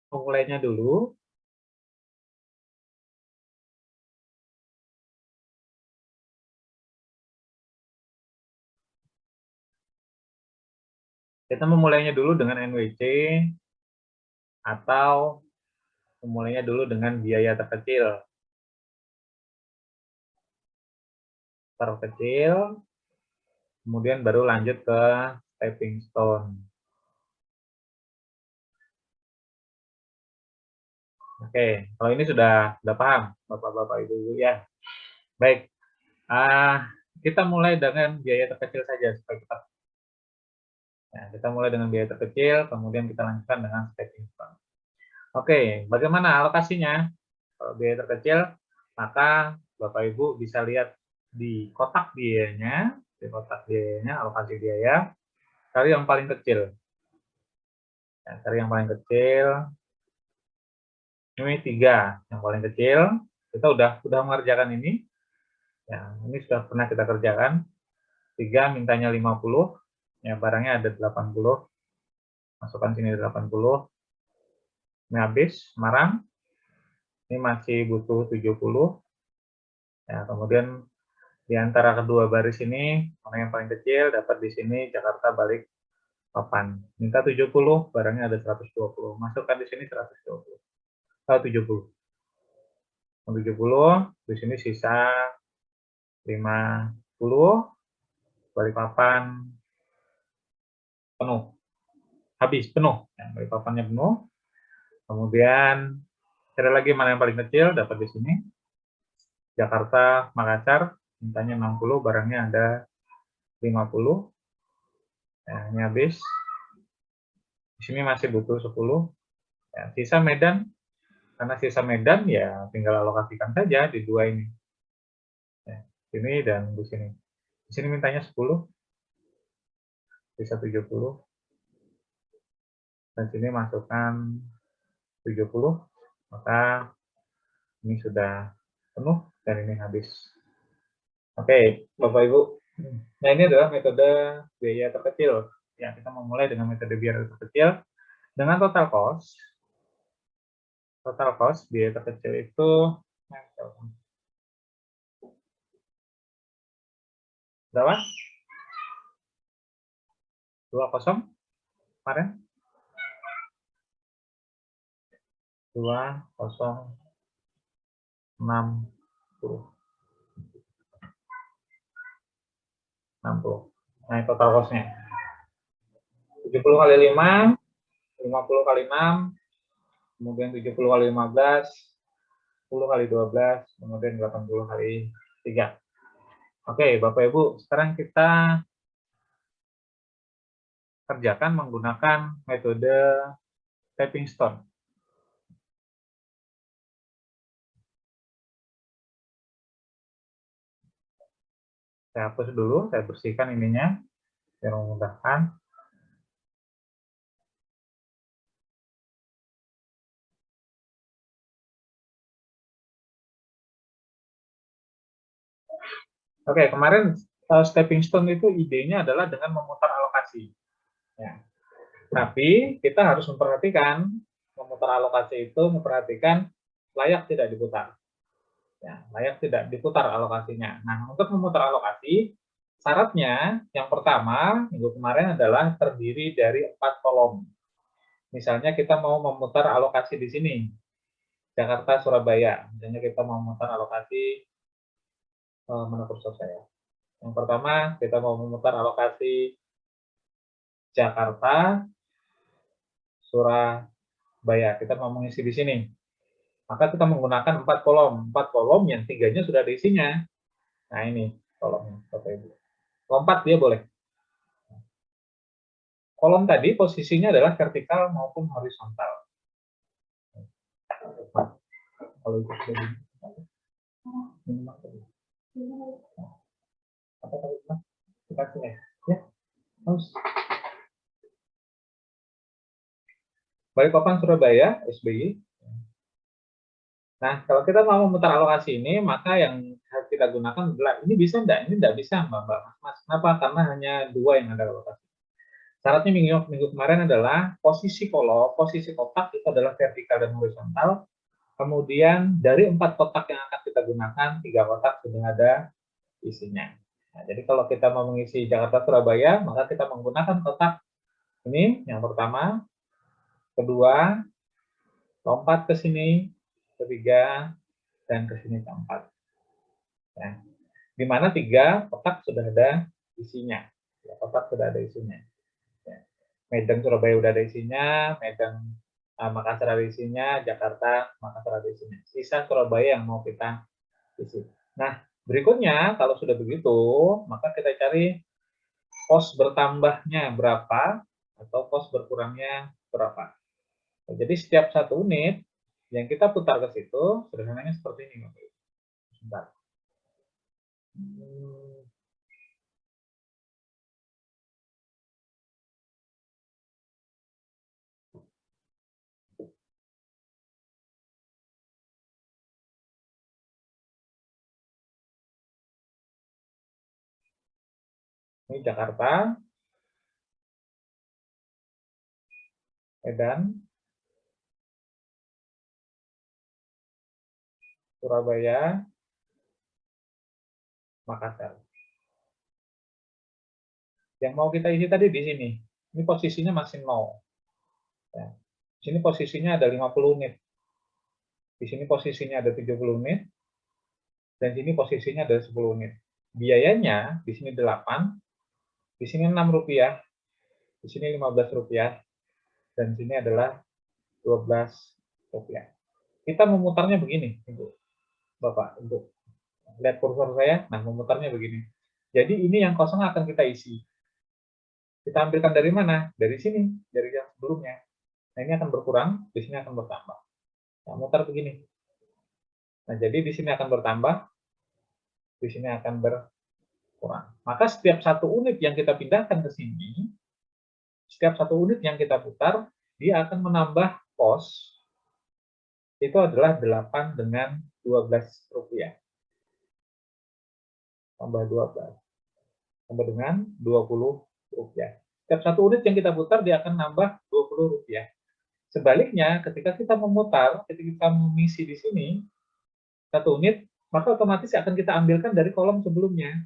memulainya dulu. Kita memulainya dulu dengan NWC atau memulainya dulu dengan biaya terkecil. Terkecil, kemudian baru lanjut ke stepping stone. Oke, kalau ini sudah paham, Bapak-bapak, Ibu-ibu ya. Baik, kita mulai dengan biaya terkecil saja supaya kita. Nah, kita mulai dengan biaya terkecil, kemudian kita lanjutkan dengan stepping stone. Oke, bagaimana alokasinya? Kalau biaya terkecil, maka Bapak Ibu bisa lihat di kotak biayanya, alokasi biaya, cari yang paling kecil. Ya, cari yang paling kecil. Ini 3, yang paling kecil. Kita udah mengerjakan ini. Ya, ini sudah pernah kita kerjakan. 3 mintanya 50, ya barangnya ada 80. Masukkan sini 80. Ini habis, Semarang. Ini masih butuh 70. Ya, kemudian di antara kedua baris ini, mana yang paling kecil, dapat di sini Jakarta balik papan. Minta 70, barangnya ada 120. Masukkan di sini 120. 70. 70, di sini sisa 50, balik papan penuh. Habis, penuh. Ya, balik papannya penuh. Kemudian, cari lagi mana yang paling kecil, dapat di sini. Jakarta, Makassar, mintanya 60, barangnya ada 50. Ya, ini habis. Di sini masih butuh 10. Ya, sisa Medan, karena sisa Medan ya tinggal alokasikan saja di dua ini. Ya, sini dan di sini. Di sini mintanya 10, sisa 70. Dan sini masukkan 70, maka ini sudah penuh dan ini habis. Oke, Bapak Ibu. Nah, ini adalah metode biaya terkecil. Ya, kita memulai dengan metode biaya terkecil dengan total cost. Total cost biaya terkecil itu berapa? 20 kemarin? 2060. 60. Nah, total cost-nya. 70 kali 5, 50 kali 6, kemudian 70 kali 15, 10 kali 12, kemudian 80 kali 3. Oke, Bapak Ibu, sekarang kita kerjakan menggunakan metode stepping stone. Saya hapus dulu, saya bersihkan ininya, biar memudahkan. Oke, kemarin stepping stone itu idenya adalah dengan memutar alokasi. Ya. Tapi kita harus memperhatikan, memutar alokasi itu memperhatikan layak tidak diputar. Ya, layak tidak diputar alokasinya. Nah, untuk memutar alokasi, syaratnya yang pertama, minggu kemarin adalah terdiri dari 4 kolom. Misalnya kita mau memutar alokasi di sini, Jakarta, Surabaya. Misalnya kita mau memutar alokasi, mana kursor saya. Yang pertama, kita mau memutar alokasi Jakarta, Surabaya. Kita mau mengisi di sini. Maka kita menggunakan 4 kolom. 4 kolom yang 3-nya sudah ada isinya. Nah, ini kolomnya, Bapak Ibu. Lompat dia boleh. Kolom tadi posisinya adalah vertikal maupun horizontal. Kalau itu sudah apa tadi? Kita sini ya. Terus Balikpapan, Surabaya, SBY. Nah, kalau kita mau memutar alokasi ini, maka yang harus kita gunakan adalah ini bisa enggak? Ini enggak bisa, Mbak, Mas. Kenapa? Karena hanya 2 yang ada alokasi. Syaratnya minggu kemarin adalah posisi kotak itu adalah vertikal dan horizontal. Kemudian dari 4 kotak yang akan kita gunakan, 3 kotak sudah ada isinya. Nah, jadi kalau kita mau mengisi Jakarta Surabaya, maka kita menggunakan kotak ini yang pertama, kedua, lompat ke sini, ketiga, dan ke sini keempat. Nah, di mana 3 kotak sudah ada isinya. Ya, kotak sudah ada isinya. Ya. Medan Surabaya sudah ada isinya, Medan Makassar ada isinya, Jakarta Makassar ada isinya. Sisa Surabaya yang mau kita isi. Nah, berikutnya kalau sudah begitu, maka kita cari pos bertambahnya berapa atau pos berkurangnya berapa. Nah, jadi setiap 1 unit yang kita putar ke situ, sederhananya seperti ini. Sebentar. Ini Jakarta, Medan, Surabaya, Makassar. Yang mau kita isi tadi di sini. Ini posisinya masih 0. Ya. Di sini posisinya ada 50 unit. Di sini posisinya ada 70 unit. Dan di sini posisinya ada 10 unit. Biayanya di sini 8, di sini Rp6, di sini Rp15, dan di sini adalah Rp12. Kita memutarnya begini, Ibu, Bapak, untuk lihat kursor saya. Nah, memutarnya begini. Jadi ini yang kosong akan kita isi. Kita ambilkan dari mana? Dari sini, dari yang sebelumnya. Nah, ini akan berkurang, di sini akan bertambah. Nah, mutar begini. Nah, jadi di sini akan bertambah, di sini akan berkurang. Maka setiap 1 unit yang kita pindahkan ke sini, setiap 1 unit yang kita putar, dia akan menambah pos, itu adalah 8 dengan Rp12. Tambah 12. Tambah dengan Rp20. Setiap 1 unit yang kita putar, dia akan nambah Rp20. Sebaliknya, ketika kita memutar, ketika kita mengisi di sini, 1 unit, maka otomatis akan kita ambilkan dari kolom sebelumnya.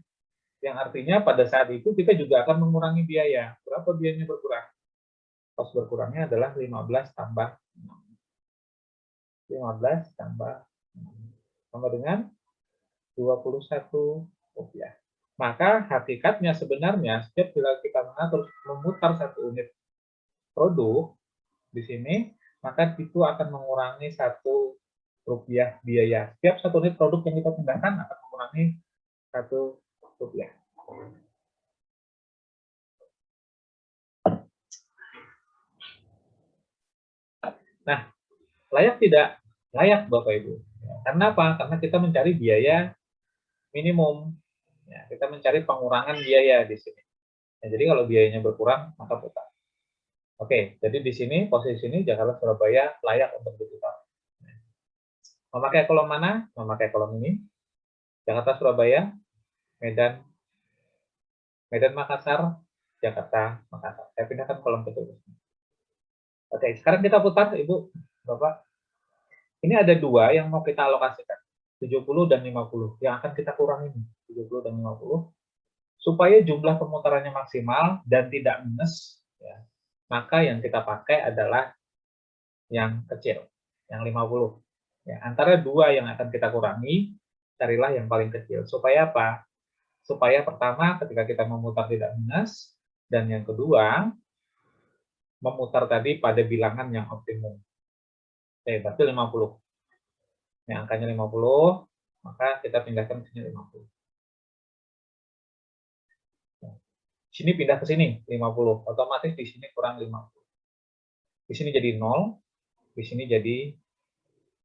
Yang artinya pada saat itu kita juga akan mengurangi biaya. Berapa biayanya berkurang? Kos berkurangnya adalah 15 tambah 6. 15 tambah 6. Sama dengan Rp21. Maka hakikatnya sebenarnya setiap kita mengatur memutar 1 unit produk di sini, maka itu akan mengurangi Rp1 biaya. Setiap 1 unit produk yang kita pindahkan akan mengurangi Rp1. Nah, layak tidak? Layak, Bapak Ibu. Karena apa? Karena kita mencari biaya minimum. Ya, kita mencari pengurangan biaya di sini. Nah, jadi kalau biayanya berkurang, maka putar. Oke, jadi di sini, posisi ini Jakarta Surabaya layak untuk diputar. Memakai kolom mana? Memakai kolom ini. Jakarta Surabaya, Medan Makassar, Jakarta Makassar. Saya pindahkan kolom ketulis. Oke, sekarang kita putar, Ibu, Bapak. Ini ada 2 yang mau kita alokasikan, 70 dan 50. Yang akan kita kurangi, 70 dan 50. Supaya jumlah pemutarannya maksimal dan tidak minus, ya, maka yang kita pakai adalah yang kecil, yang 50. Ya, antara 2 yang akan kita kurangi, carilah yang paling kecil. Supaya apa? Supaya pertama, ketika kita memutar tidak minus, dan yang kedua, memutar tadi pada bilangan yang optimum. Oke, berarti 50. Yang angkanya 50, maka kita pindahkan ke sini 50. Di sini pindah ke sini 50, otomatis di sini kurang 50. Di sini jadi 0, di sini jadi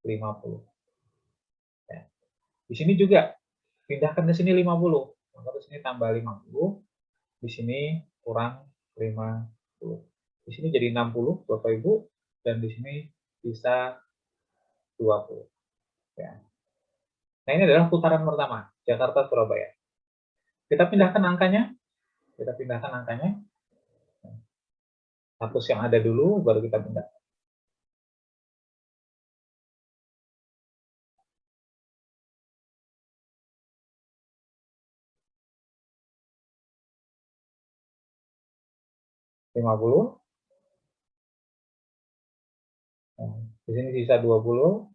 50. Ya. Di sini juga pindahkan ke sini 50, maka di sini tambah 50, di sini kurang 50. Di sini jadi 60, Bapak Ibu, dan di sini bisa 20. Ya. Nah, ini adalah putaran pertama, Jakarta Surabaya. Kita pindahkan angkanya. Kita pindahkan angkanya. Hapus yang ada dulu, baru kita pindah. Nah, di sini sisa 20.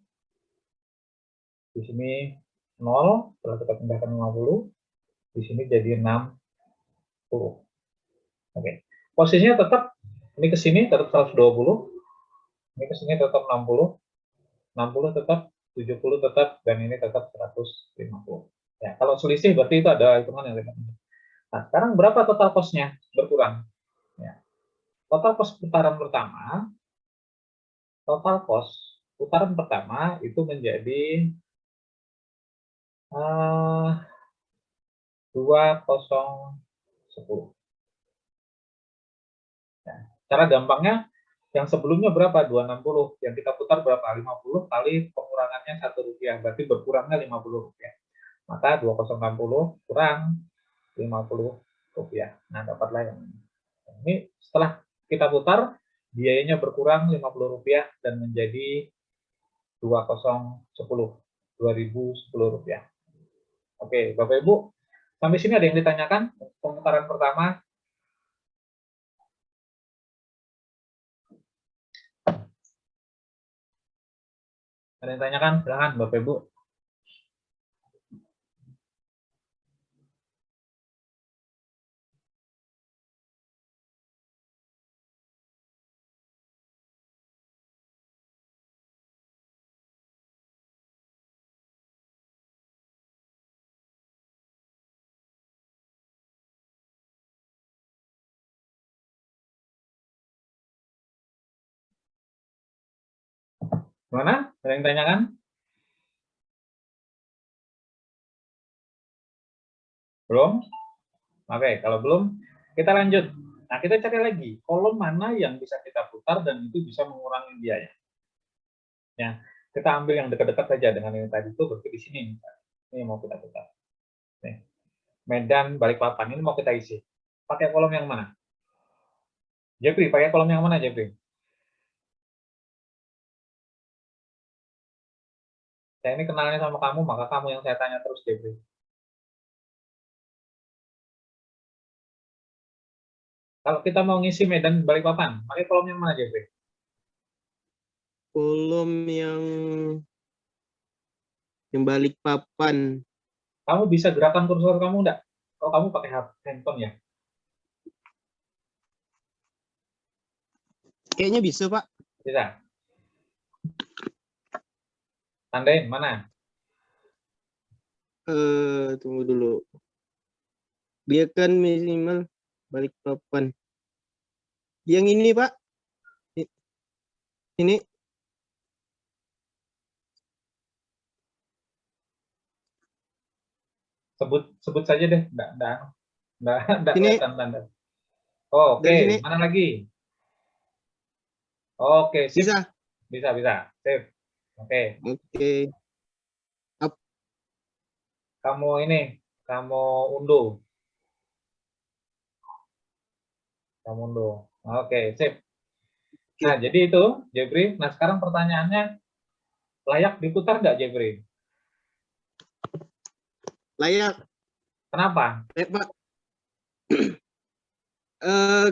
Di sini 0, setelah kita pindahkan 50. Di sini jadi 60. Oke. Posisinya tetap, ini ke sini tetap 120. Ini ke sini tetap 60. 60 tetap, 70 tetap, dan ini tetap 150. Ya, kalau selisih berarti itu ada hitungan yang lebih. Nah, sekarang berapa total cost-nya? Berkurang. Ya. Total cost putaran pertama, itu menjadi 2010. Ya. Cara gampangnya, yang sebelumnya berapa? 260. Yang kita putar berapa? 50 kali pengurangannya Rp1. Berarti berkurangnya Rp50. Maka 2060 kurang Rp50. Nah, dapatlah yang ini. Ini setelah kita putar, biayanya berkurang Rp50 dan menjadi 2010. Rp2010. Oke, Bapak Ibu, sampai sini ada yang ditanyakan? Pemutaran pertama. Ada yang ditanyakan? Silakan, Bapak Ibu. Gimana? Ada yang ditanyakan? Belum? Oke, kalau belum, kita lanjut. Nah, kita cari lagi kolom mana yang bisa kita putar dan itu bisa mengurangi biaya. Ya, kita ambil yang dekat-dekat saja dengan ini tadi itu, berarti di sini. Ini mau kita putar. Nih, Medan Balikpapan, ini mau kita isi. Pakai kolom yang mana? Jeffrey, pakai kolom yang mana, Jeffrey? Saya ini kenalnya sama kamu, maka kamu yang saya tanya terus, Jeffrey. Kalau kita mau ngisi Medan Balikpapan, pakai kolom yang mana, Jeffrey? Kolom yang Balikpapan. Kamu bisa gerakan kursor kamu enggak? Kalau kamu pakai handphone ya? Kayaknya bisa, Pak. Bisa. Tandain mana? Tunggu dulu. Dia kan minimal Balikpapan. Yang ini, Pak. Ini. Sebut saja deh, enggak Sini. kelihatan tanda. Oh, oke. Dari sini. Mana lagi? Oke, sip. Bisa. Bisa. Sip. Oke. Oke. Kamu unduh. Oke, sip. Nah, jadi itu, Jeffrey. Nah, sekarang pertanyaannya, layak diputar nggak, Jeffrey? Layak. Kenapa? Pak.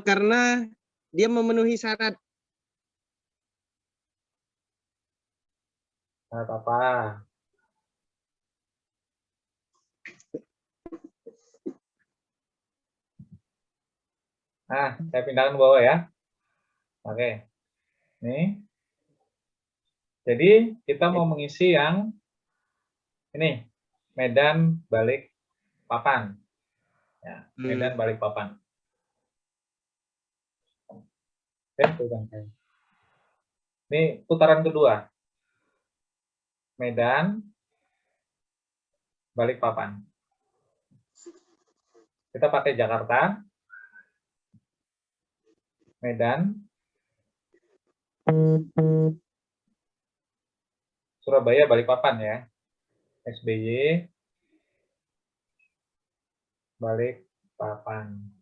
Karena dia memenuhi syarat. Syarat apa? Nah, saya pindahkan ke bawah ya. Oke. Nih. Jadi, kita mau mengisi yang ini, Medan Balikpapan. Ya, Medan Balikpapan. Ini putaran kedua. Medan Balikpapan. Kita pakai Jakarta, Medan, Surabaya, Balikpapan ya. SBY, Balikpapan.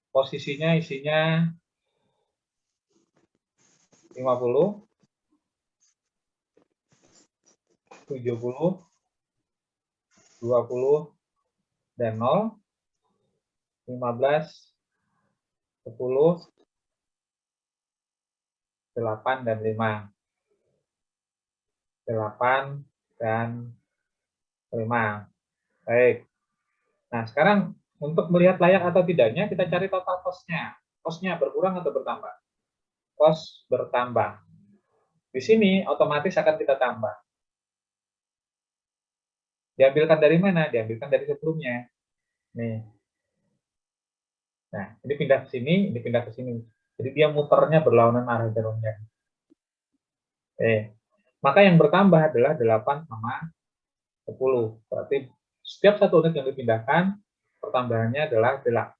posisinya isinya 50, 70, 20, dan 0, 15, 10, 8, dan 5. 8 dan 5. Baik. Nah, sekarang untuk melihat layak atau tidaknya, kita cari total cost-nya. Cost-nya berkurang atau bertambah? Cost bertambah. Di sini otomatis akan kita tambah. Diambilkan dari mana? Diambilkan dari sebelumnya. Nih. Nah, ini pindah ke sini, ini pindah ke sini. Jadi dia muternya berlawanan arah jarumnya. Maka yang bertambah adalah 8 sama 10. Berarti setiap satu unit yang dipindahkan, pertambahannya adalah 8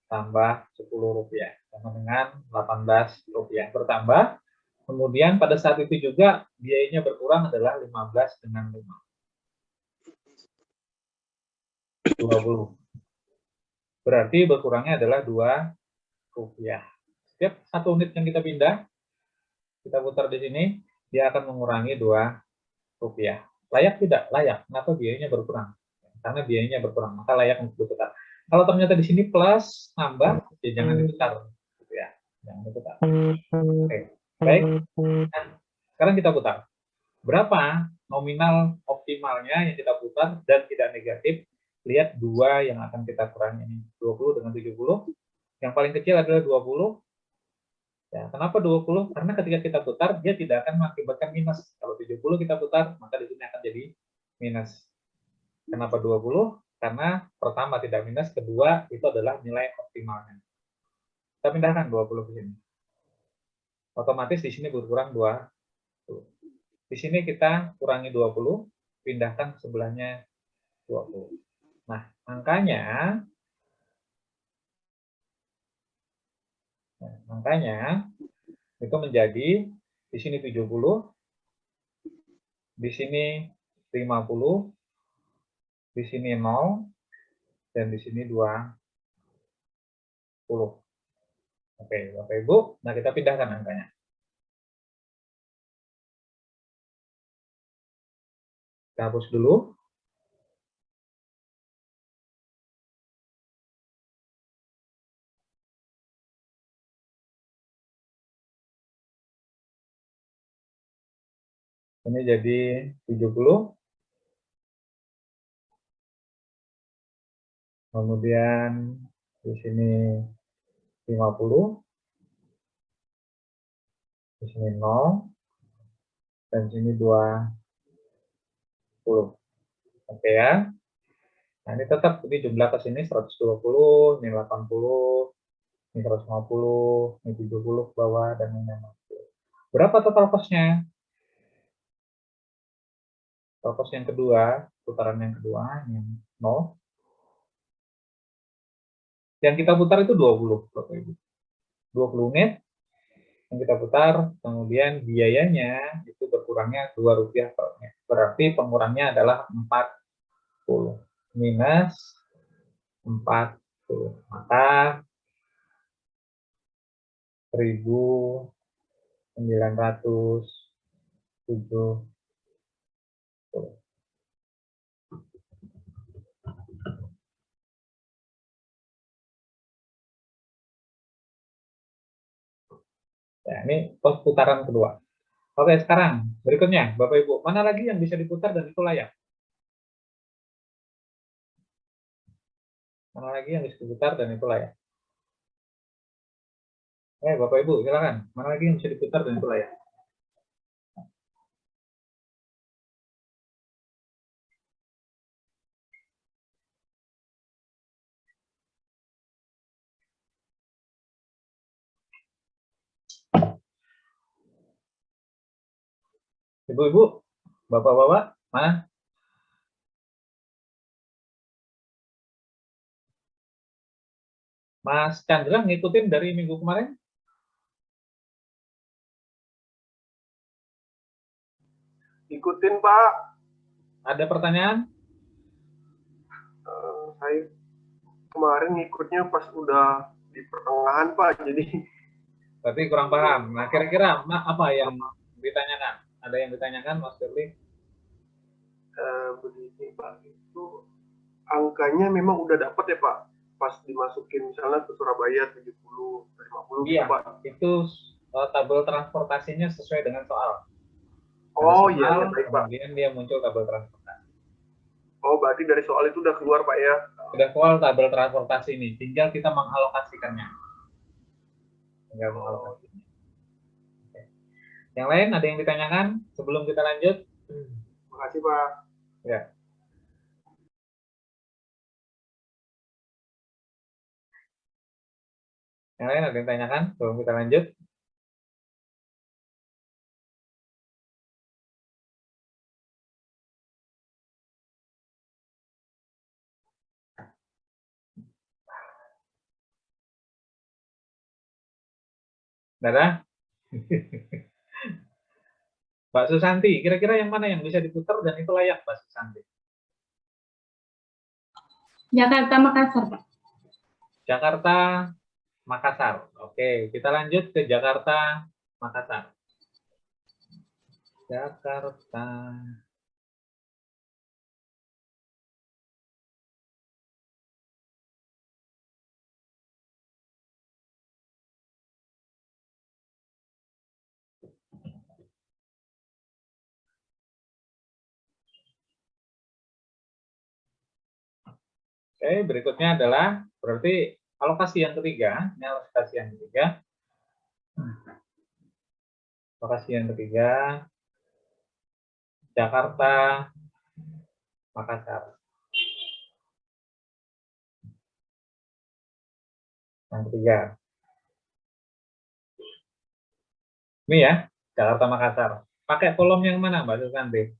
tambah 10 rupiah. Sama dengan 18 rupiah. Bertambah. Kemudian pada saat itu juga biayanya berkurang adalah 15 dengan 5. 20. Berarti berkurangnya adalah 2 rupiah. Setiap satu unit yang kita pindah, kita putar di sini, dia akan mengurangi 2 rupiah. Layak tidak? Layak. Kenapa biayanya berkurang? Karena biayanya berkurang, maka layak untuk diputar. Kalau ternyata di sini plus, nambah, ya jangan diputar. Gitu ya. Jangan diputar. Oke. Baik. Nah, sekarang kita putar. Berapa nominal optimalnya yang kita putar dan tidak negatif? Lihat 2 yang akan kita kurangi ini. 20 dengan 70. Yang paling kecil adalah 20. Ya, kenapa 20? Karena ketika kita putar, dia tidak akan mengakibatkan minus. Kalau 70 kita putar, maka di sini akan jadi minus. Kenapa 20? Karena pertama tidak minus, kedua itu adalah nilai optimalnya. Kita pindahkan 20 ke sini. Otomatis di sini berkurang 20. Di sini kita kurangi 20, pindahkan ke sebelahnya 20. Nah, angkanya itu menjadi di sini 70, di sini 50, di sini 0, dan di sini 20. Oke, Bapak Ibu. Nah, kita pindahkan angkanya. Kita hapus dulu. Ini jadi 70. Kemudian di sini 50, di sini 0, dan di sini 20. Oke ya. Nah, ini tetap ini jumlah ke sini 120, ini 80, ini 150, ini 70 ke bawah, dan ini 60. Berapa total cost-nya? Total cost yang kedua, putaran yang kedua, yang 0. Yang kita putar itu 20, Bapak Ibu. 20 unit yang kita putar, kemudian biayanya itu berkurangnya 2 rupiah per unit. Berarti pengurangnya adalah 40 minus 40. Maka 1.970. Ya, ini pos putaran kedua. Oke, sekarang berikutnya, Bapak Ibu, mana lagi yang bisa diputar dan itu layak? Mana lagi yang bisa diputar dan itu layak? Bapak Ibu, silakan. Mana lagi yang bisa diputar dan itu layak? Ibu-ibu, bapak-bapak, mana? Mas Chandra ngikutin dari minggu kemarin? Ikutin, Pak. Ada pertanyaan? Saya kemarin ngikutnya pas udah di pertengahan Pak, jadi berarti kurang paham. Nah, kira-kira apa yang ditanyakan? Ada yang ditanyakan, Mas Firly? begini Pak, itu angkanya memang udah dapat ya Pak, pas dimasukin misalnya ke Surabaya 70, 50 Iya, gitu Pak. itu tabel transportasinya sesuai dengan soal. Oh Ada iya, soal, iya baik Pak. kemudian dia muncul tabel transportasi. Oh berarti dari soal itu udah keluar Pak ya? Sudah keluar tabel transportasi ini, tinggal kita mengalokasikannya. Tinggal mengalokasikannya. Oke. Yang lain ada yang ditanyakan sebelum kita lanjut? Makasih Pak. Ya. Yang lain ada yang ditanyakan sebelum kita lanjut? Dadah. Mbak Susanti, kira-kira yang mana yang bisa diputar dan itu layak, Mbak Susanti? Jakarta Makassar, Pak. Jakarta Makassar. Oke, kita lanjut ke Jakarta Makassar. Jakarta Oke, berikutnya adalah berarti alokasi yang ketiga. Ini alokasi yang ketiga. Alokasi yang ketiga, Jakarta Makassar. Yang ketiga. Ini ya, Jakarta Makassar. Pakai kolom yang mana, Mbak Susanti?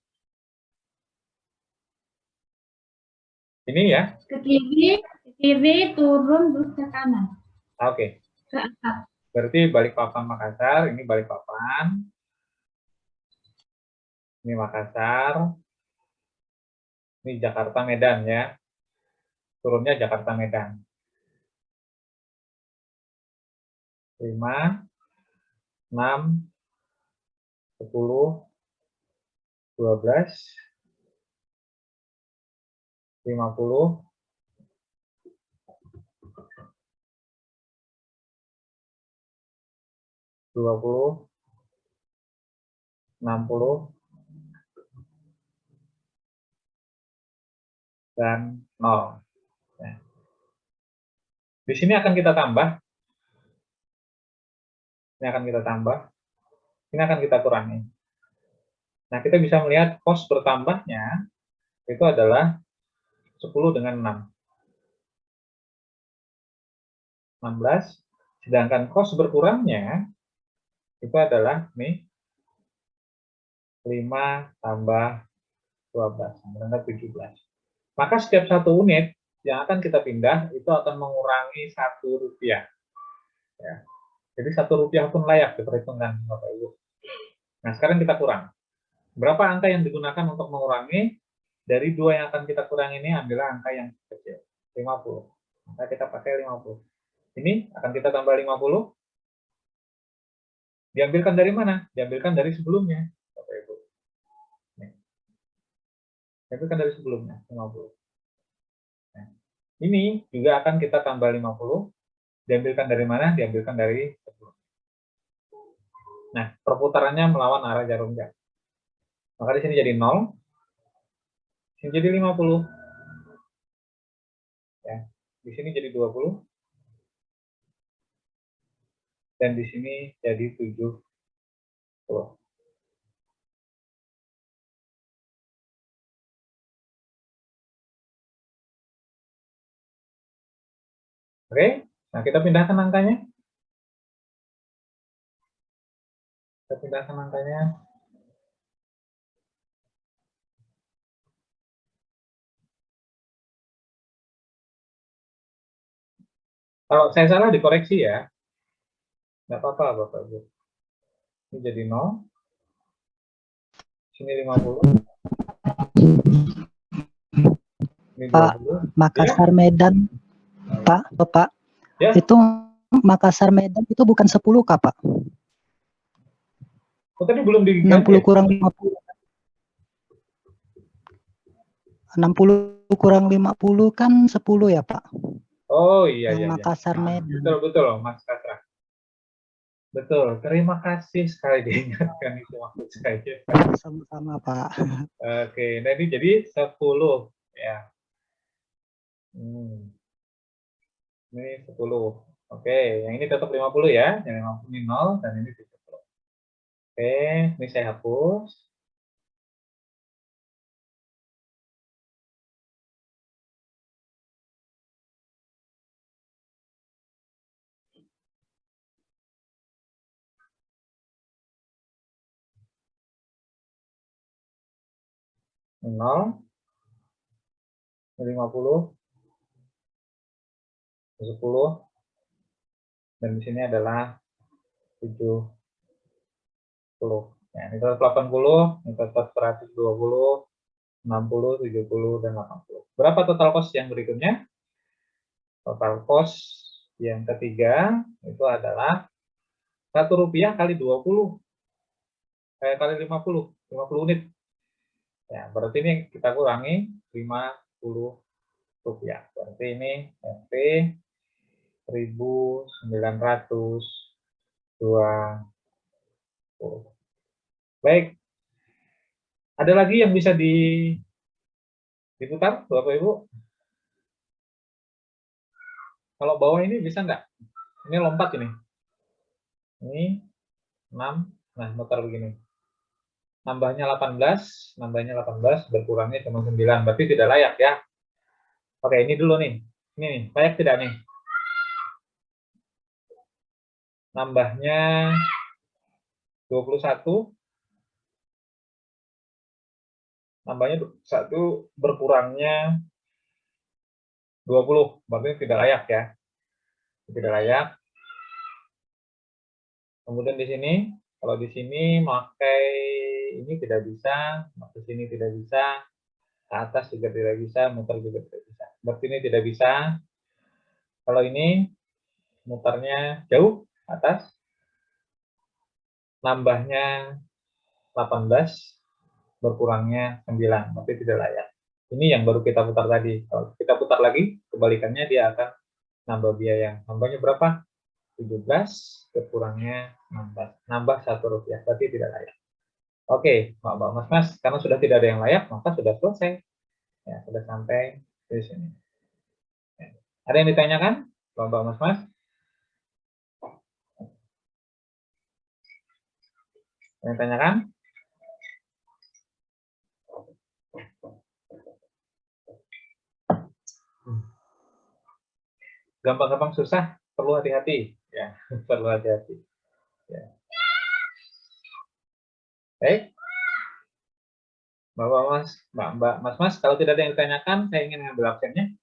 Ini ya? Ke kiri, turun, terus ke kanan. Oke. Ke atas. Berarti Balikpapan Makassar, ini Balikpapan. Ini Makassar. Ini Jakarta Medan ya. Turunnya Jakarta Medan. 5, 6, 10, 12, 50, 20, 60, dan 0. Nah, di sini akan kita tambah. Ini akan kita tambah. Ini akan kita kurangi. Nah, kita bisa melihat kos bertambahnya itu adalah 10 dengan 6. 16. Sedangkan kos berkurangnya itu adalah nih 5 tambah 12, sama dengan 17. Maka setiap satu unit yang akan kita pindah itu akan mengurangi Rp1. Ya. Jadi Rp1 pun layak diperhitungkan, Bapak Ibu. Nah, sekarang kita kurang. Berapa angka yang digunakan untuk mengurangi? Dari 2 yang akan kita kurangi ini, ambillah angka yang kecil, 50. Maka kita pakai 50. Ini akan kita tambah 50. Diambilkan dari mana? Diambilkan dari sebelumnya, Bapak Ibu. Nih. Diambilkan dari sebelumnya, 50. Nah, ini juga akan kita tambah 50. Diambilkan dari mana? Diambilkan dari sebelumnya. Nah, perputarannya melawan arah jarum jam. Maka di sini jadi 0. Di sini jadi 50. Ya. Di sini jadi 20. Dan di sini jadi 70. Oke, nah kita pindahkan angkanya. Kita pindahkan angkanya. Kalau saya salah dikoreksi ya. Nggak apa-apa, Bapak Ibu. Ini jadi 0. Sini 50. Ini Pak, 20. Makassar Medan, Pak, Ya. itu Makassar Medan itu bukan 10 Kak, Pak. Oh, tadi belum 60 diganti. kurang 50. 60 kurang 50 kan 10 ya, Pak. Oh iya Yang iya. Makassar Nah, Medan. betul Mas Katra. Betul. Terima kasih sekali diingatkan itu maksud saya. Sama-sama, Pak. Oke, nah ini jadi 10 ya. Ini 10. Oke, yang ini tetap 50 ya. Yang 50 ini 0 dan ini 70. Oke, ini saya hapus. Nol, 50, 10, dan di sini adalah 70. Ya, ini tetap 80, ini tetap 120, 60, 70, dan 80. Berapa total cost yang berikutnya? Total cost yang ketiga itu adalah Rp1 kali 20, kali 50 unit. Ya, berarti ini kita kurangi Rp50. Berarti ini FP 1920. Baik. Ada lagi yang bisa diputar, Bapak Ibu? Kalau bawah ini bisa nggak? Ini lompat ini. Ini 6, nah mutar begini. Nambahnya 18, berkurangnya cuma 9, berarti tidak layak ya. Oke, ini dulu nih. Ini nih, layak tidak nih? Nambahnya 21, nambahnya 1, berkurangnya 20, berarti tidak layak ya. Tidak layak. Kemudian di sini, kalau di sini pakai ini tidak bisa, di sini tidak bisa, ke atas juga tidak bisa, muter juga tidak bisa. Berarti ini tidak bisa. Kalau ini mutarnya jauh atas, nambahnya 18, berkurangnya 9, berarti tidak layak. Ini yang baru kita putar tadi. Kalau kita putar lagi, kebalikannya dia akan nambah biaya. Nambahnya berapa? 17, berkurangnya 16. Nambah Rp1, berarti tidak layak. Oke, Bapak Mas, karena sudah tidak ada yang layak, maka sudah selesai. Ya, sudah sampai di sini. Ya. Ada yang ditanyakan, Bapak Mas? Yang ditanyakan? Gampang-gampang susah, perlu hati-hati. Ya, perlu hati-hati. Ya. Baik. Bapak Mas, Mbak Mas, kalau tidak ada yang ditanyakan, saya ingin mengambil absennya.